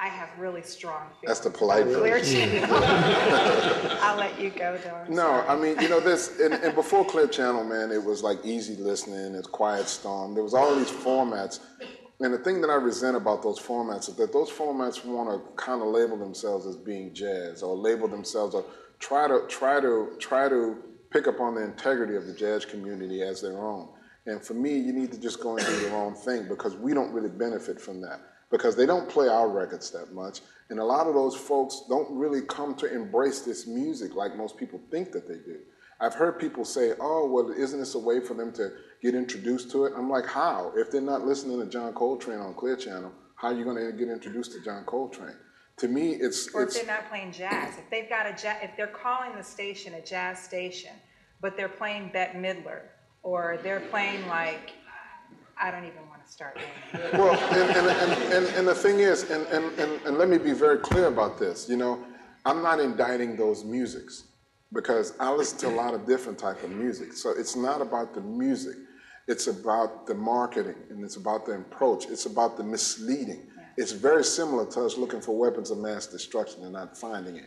I have really strong feelings. That's the polite version. I'll let you go, Doris. No, I mean, you know, and before Clear Channel, man, it was like easy listening, it's Quiet Storm. There was all these formats. And the thing that I resent about those formats is that those formats want to kind of label themselves as being jazz, or label themselves, or try to pick up on the integrity of the jazz community as their own. And for me, you need to just go and do your own thing, because we don't really benefit from that, because they don't play our records that much. And a lot of those folks don't really come to embrace this music like most people think that they do. I've heard people say, oh, well, isn't this a way for them to get introduced to it? I'm like, how? If they're not listening to John Coltrane on Clear Channel, how are you going to get introduced to John Coltrane? To me, or if they're not playing jazz. If they've got if they're calling the station a jazz station, but they're playing Bette Midler, or they're playing like, I don't even want to start naming. Well, and the thing is, and let me be very clear about this, you know, I'm not indicting those musics, because I listen to a lot of different type of music. So it's not about the music. It's about the marketing, and it's about the approach. It's about the misleading. Yeah. It's very similar to us looking for weapons of mass destruction and not finding any.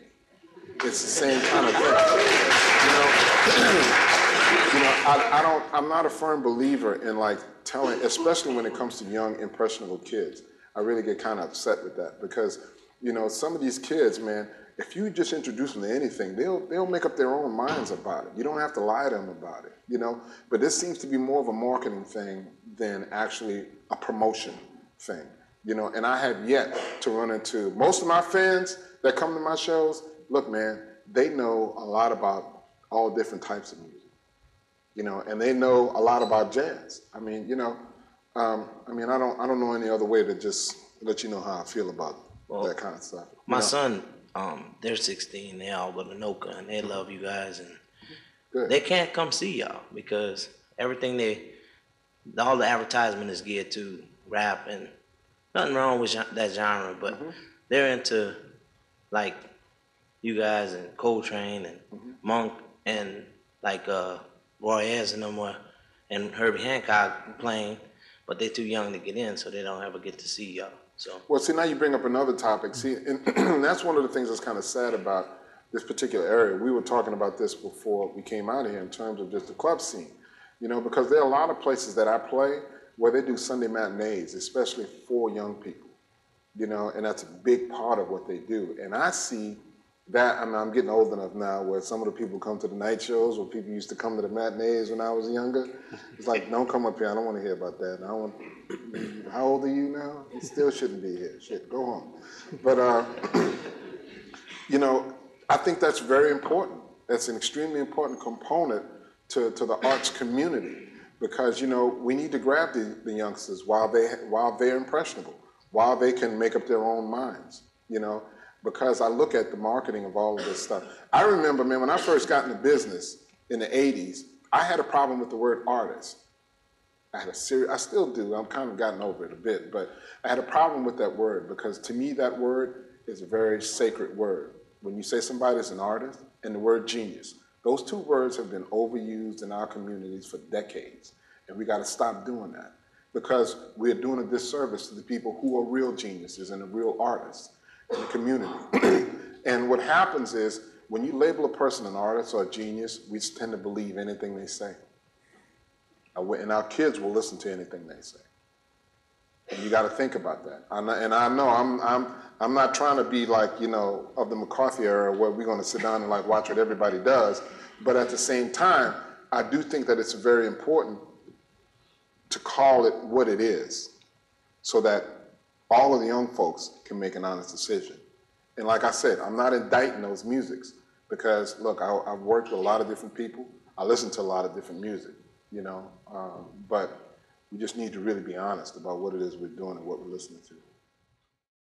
It's the same kind of thing. I'm not a firm believer in like telling, especially when it comes to young, impressionable kids. I really get kind of upset with that, because, you know, some of these kids, man, if you just introduce them to anything, they'll make up their own minds about it. You don't have to lie to them about it, you know? But this seems to be more of a marketing thing than actually a promotion thing, you know? And I have yet to run into, most of my fans that come to my shows, look, man, they know a lot about all different types of music, you know, and they know a lot about jazz. I mean, you know, I don't know any other way to just let you know how I feel about that kind of stuff. My son, they're 16, they all go to Noka, and they love you guys, and good. They can't come see y'all because everything all the advertisement is geared to rap, and nothing wrong with that genre, but they're into like you guys and Coltrane and Monk and like Roy Ayers and them and Herbie Hancock playing, but they're too young to get in, so they don't ever get to see y'all. So. Well, see, now you bring up another topic. See, and that's one of the things that's kind of sad about this particular area. We were talking about this before we came out of here in terms of just the club scene, you know, because there are a lot of places that I play where they do Sunday matinees, especially for young people, you know, and that's a big part of what they do. And I see that, I mean, I'm getting old enough now where some of the people come to the night shows, where people used to come to the matinees when I was younger. It's like, don't come up here, I don't want to hear about that. How old are you now? You still shouldn't be here. Shit, go home. But, you know, I think that's very important. That's an extremely important component to the arts community, because, you know, we need to grab the youngsters while they're impressionable, while they can make up their own minds, you know, because I look at the marketing of all of this stuff. I remember, man, when I first got into business in the 80s, I had a problem with the word artist. I still do. I've kind of gotten over it a bit, but I had a problem with that word, because to me that word is a very sacred word. When you say somebody's an artist, and the word genius, those two words have been overused in our communities for decades, and we got to stop doing that, because we're doing a disservice to the people who are real geniuses and the real artists in the community. And what happens is, when you label a person an artist or a genius, we tend to believe anything they say. And our kids will listen to anything they say. And you got to think about that. And I know I'm not trying to be like, you know, of the McCarthy era where we're going to sit down and like watch what everybody does. But at the same time, I do think that it's very important to call it what it is, so that all of the young folks can make an honest decision. And like I said, I'm not indicting those musics, because look, I've worked with a lot of different people. I listen to a lot of different music, you know, but we just need to really be honest about what it is we're doing and what we're listening to.